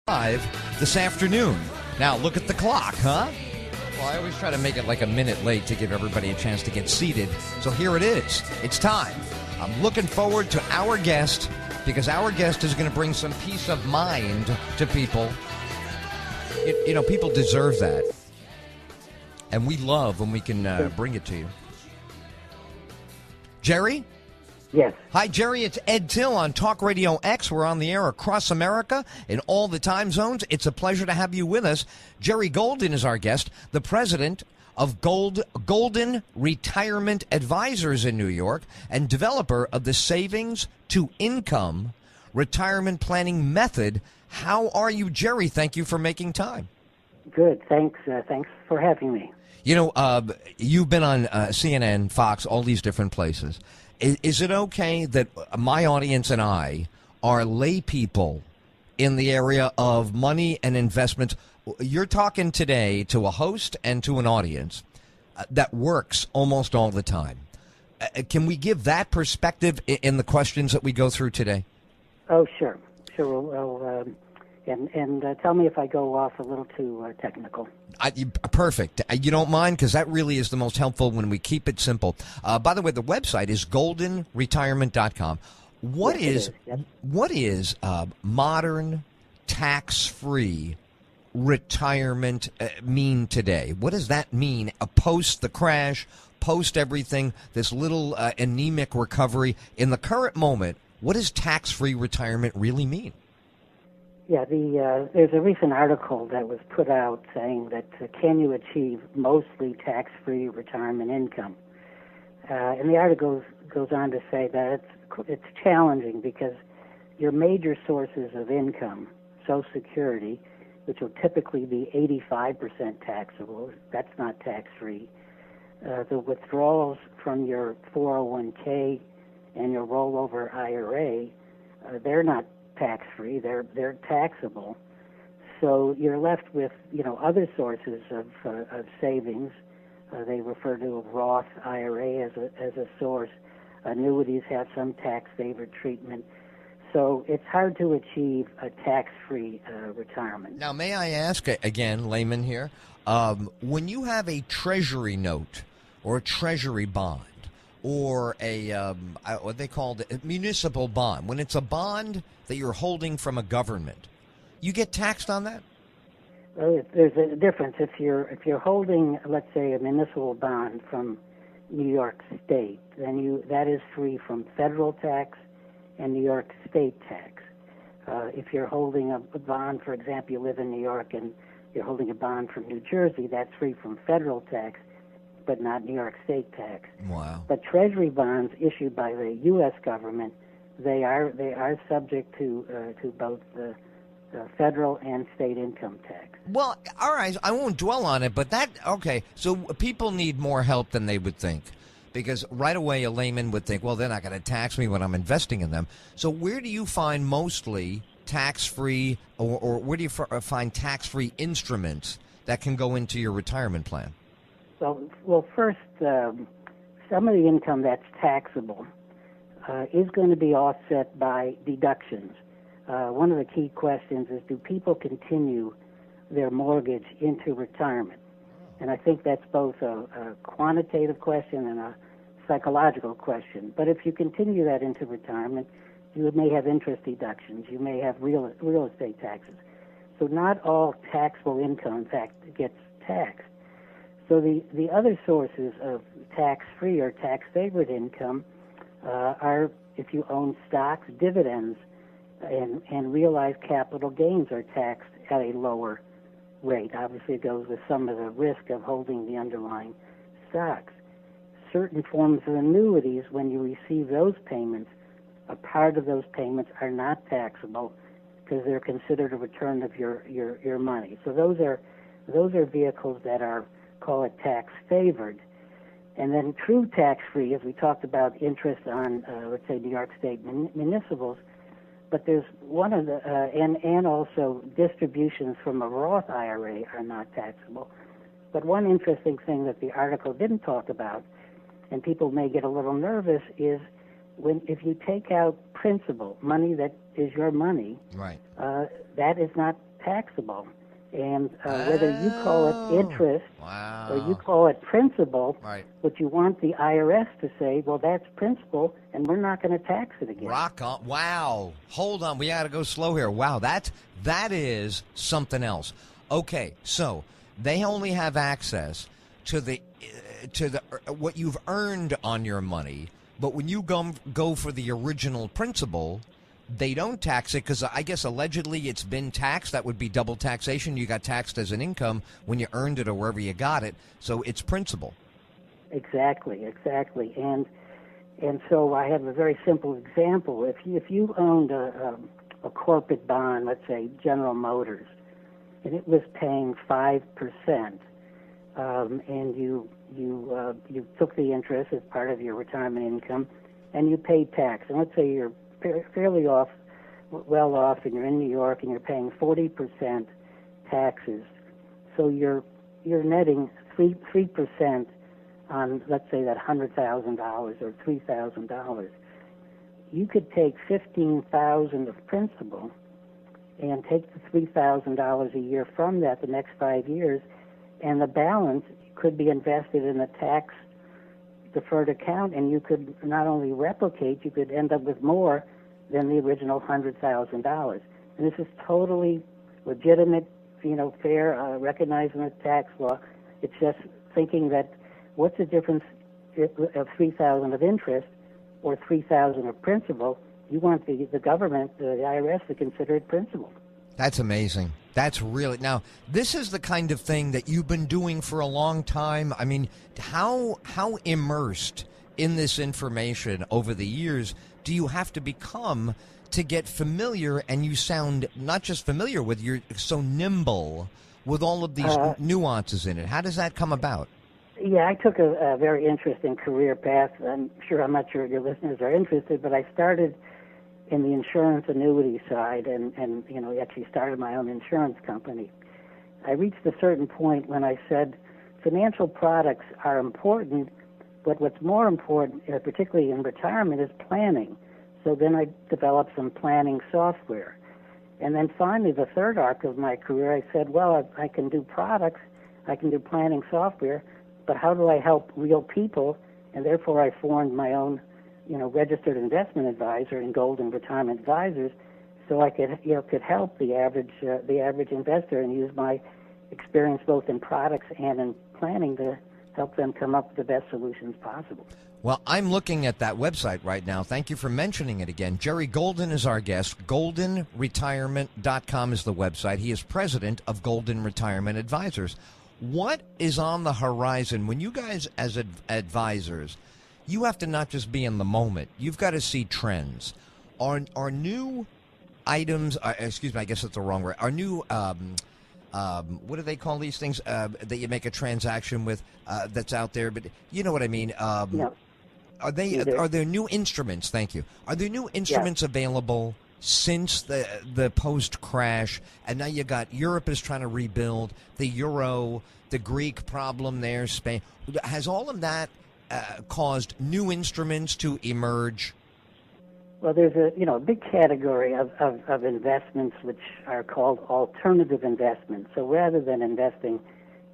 5 this afternoon. Now, look at the clock, huh? Well, I always try to make it like a minute late to give everybody a chance to get seated. So here it is. It's time. I'm looking forward to our guest because our guest is going to bring some peace of mind to people. You know, people deserve that. And we love when we can bring it to you. Jerry? Yes. Hi, Jerry. It's Ed Tyll on Talk Radio X. We're on the air across America in all the time zones. It's a pleasure to have you with us. Jerry Golden is our guest, the president of Golden Retirement Advisors in New York and developer of the Savings to Income retirement planning method. How are you, Jerry? Thank you for making time. Good. Thanks. Thanks for having me. You know, you've been on CNN, Fox, all these different places. Is it okay that my audience and I are lay people in the area of money and investments? You're talking today to a host and to an audience that works almost all the time. Can we give that perspective in the questions that we go through today? Oh, sure. Sure. Well, and tell me if I go off a little too technical. Perfect. You don't mind? Because that really is the most helpful when we keep it simple. By the way, the website is goldenretirement.com. What is modern tax-free retirement mean today? What does that mean post the crash, post everything, this little anemic recovery? In the current moment, what does tax-free retirement really mean? Yeah, there's a recent article that was put out saying that can you achieve mostly tax-free retirement income? And the article goes on to say that it's challenging because your major sources of income, Social Security, which will typically be 85% taxable, that's not tax-free. The withdrawals from your 401k and your rollover IRA, they're not tax-free, they're taxable. So you're left with, other sources of savings. They refer to a Roth IRA as a source. Annuities have some tax-favored treatment. So it's hard to achieve a tax-free retirement. Now, may I ask, again, layman here, when you have a treasury note or a treasury bond or what they call a municipal bond, when it's a bond that you're holding from a government, you get taxed on that? Well, there's a difference. If you're holding, let's say, a municipal bond from New York State, then that is free from federal tax and New York State tax. If you're holding a bond, for example, you live in New York and you're holding a bond from New Jersey, that's free from federal tax, but not New York State tax. Wow. But Treasury bonds issued by the U.S. government, they are subject to both the federal and state income tax. Well, all right, I won't dwell on it, but okay, so people need more help than they would think. Because right away a layman would think, well, they're not going to tax me when I'm investing in them. So where do you find mostly tax-free or where do you find tax-free instruments that can go into your retirement plan? Well, first, some of the income that's taxable is going to be offset by deductions. One of the key questions is, do people continue their mortgage into retirement? And I think that's both a quantitative question and a psychological question. But if you continue that into retirement, you may have interest deductions. You may have real estate taxes. So not all taxable income, in fact, gets taxed. So the other sources of tax-free or tax-favored income are if you own stocks, dividends, and realized capital gains are taxed at a lower rate. Obviously, it goes with some of the risk of holding the underlying stocks. Certain forms of annuities, when you receive those payments, a part of those payments are not taxable because they're considered a return of your money. So those are vehicles that are, call it, tax favored. And then true tax-free, as we talked about, interest on, let's say, New York State municipals, but there's one of the, and also distributions from a Roth IRA are not taxable. But one interesting thing that the article didn't talk about, and people may get a little nervous, is if you take out principal, money that is your money, right, that is not taxable. And whether you call it interest or you Wow. call it principal, Right. but you want the IRS to say, well, that's principal, and we're not going to tax it again. Rock on. Wow. Hold on. We got to go slow here. Wow. That is something else. Okay. So they only have access to the what you've earned on your money, but when you go for the original principal, they don't tax it because I guess allegedly it's been taxed. That would be double taxation. You got taxed as an income when you earned it or wherever you got it. So it's principal. Exactly. And so I have a very simple example. If you owned a corporate bond, let's say General Motors, and it was paying 5%, and you took the interest as part of your retirement income, and you paid tax. And let's say you're fairly well off, and you're in New York, and you're paying 40% taxes. So you're netting 3% on, let's say, that $100,000 or $3,000. You could take $15,000 of principal and take the $3,000 a year from that the next 5 years, and the balance could be invested in a tax deferred account, and you could not only replicate, you could end up with more than the original $100,000. And this is totally legitimate, fair, recognizing the tax law. It's just thinking that what's the difference of $3,000 of interest or $3,000 of principal? You want the government, the IRS, to consider it principal. That's amazing. That's really, now, this is the kind of thing that you've been doing for a long time. I mean, how immersed in this information over the years do you have to become to get familiar? And you sound not just familiar with, you're so nimble with all of these nuances in it. How does that come about? Yeah, I took a very interesting career path. I'm not sure your listeners are interested, but I started in the insurance annuity side and actually started my own insurance company. I reached a certain point when I said financial products are important, but what's more important, particularly in retirement, is planning. So then I developed some planning software. And then finally, the third arc of my career, I said, well, I can do products, I can do planning software, but how do I help real people? And therefore I formed my own registered investment advisor in Golden Retirement Advisors, so I could help the average investor and use my experience both in products and in planning to help them come up with the best solutions possible. Well, I'm looking at that website right now. Thank you for mentioning it again. Jerry Golden is our guest. GoldenRetirement.com is the website. He is president of Golden Retirement Advisors. What is on the horizon when you guys, as advisors, you have to not just be in the moment. You've got to see trends. Are new items? Excuse me, I guess that's the wrong word. Are new? What do they call these things that you make a transaction with? That's out there, but you know what I mean. No. Are there new instruments? Thank you. Are there new instruments available since the post crash? And now you got Europe is trying to rebuild, the euro, the Greek problem there, Spain. Has all of that caused new instruments to emerge? Well, there's a big category of investments which are called alternative investments. So rather than investing,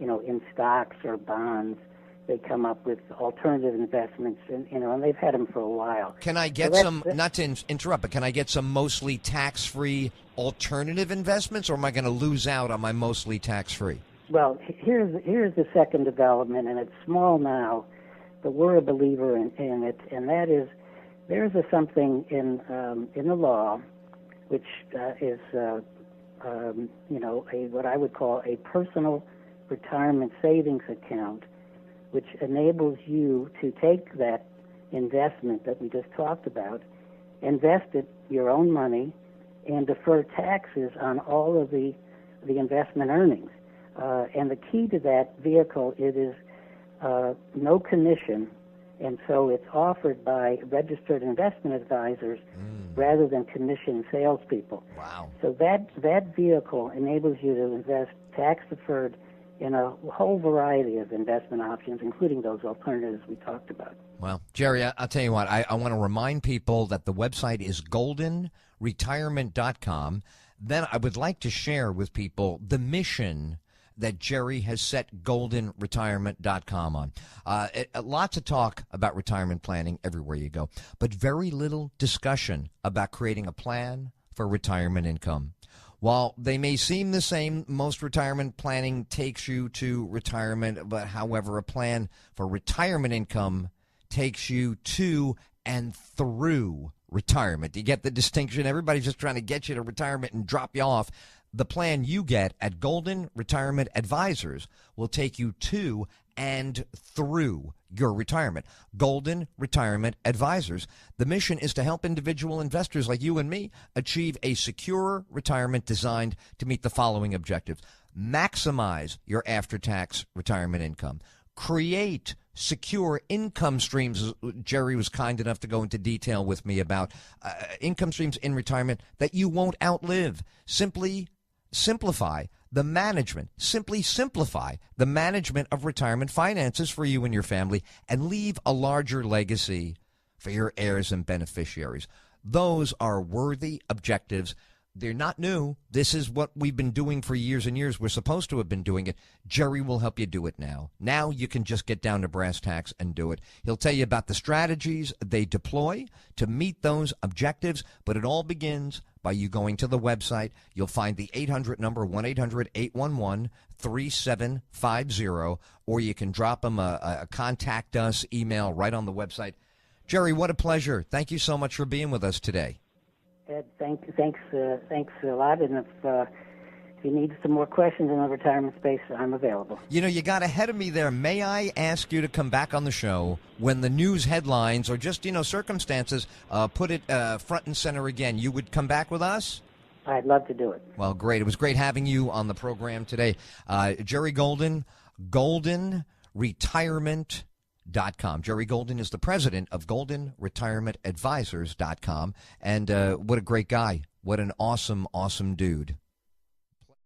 in stocks or bonds, they come up with alternative investments, and they've had them for a while. Can I get some? Not to interrupt, but can I get some mostly tax-free alternative investments, or am I going to lose out on my mostly tax-free? Well, here's the second development, and it's small now, but we're a believer in it, and that is there's something in the law which is what I would call a personal retirement savings account, which enables you to take that investment that we just talked about, invest it your own money, and defer taxes on all of the investment earnings. And the key to that vehicle, it is no commission, and so it's offered by registered investment advisors rather than commissioned salespeople. Wow. So that vehicle enables you to invest tax-deferred in a whole variety of investment options, including those alternatives we talked about. Well, Jerry, I'll tell you what, I want to remind people that the website is goldenretirement.com. then I would like to share with people the mission that Jerry has set goldenretirement.com on. Lots of talk about retirement planning everywhere you go, but very little discussion about creating a plan for retirement income. While they may seem the same, most retirement planning takes you to retirement, but however, a plan for retirement income takes you to and through retirement. You get the distinction? Everybody's just trying to get you to retirement and drop you off. The plan you get at Golden Retirement Advisors will take you to and through your retirement. Golden Retirement Advisors. The mission is to help individual investors like you and me achieve a secure retirement designed to meet the following objectives. Maximize your after-tax retirement income. Create secure income streams. Jerry was kind enough to go into detail with me about income streams in retirement that you won't outlive. Simply simplify the management of retirement finances for you and your family, and leave a larger legacy for your heirs and beneficiaries. Those are worthy objectives. They're not new. This is what we've been doing for years and years. We're supposed to have been doing it. Jerry will help you do it now. Now you can just get down to brass tacks and do it. He'll tell you about the strategies they deploy to meet those objectives, but it all begins by you going to the website. You'll find the 800 number, 1-800-811-3750, or you can drop them a contact us email right on the website. Jerry, what a pleasure. Thank you so much for being with us today. Ed, thanks a lot. And if you need some more questions in the retirement space, I'm available. You know, you got ahead of me there. May I ask you to come back on the show when the news headlines or just, circumstances put it front and center again? You would come back with us? I'd love to do it. Well, great. It was great having you on the program today. Jerry Golden, goldenretirement.com. Jerry Golden is the president of goldenretirementadvisors.com. And what a great guy. What an awesome, awesome dude.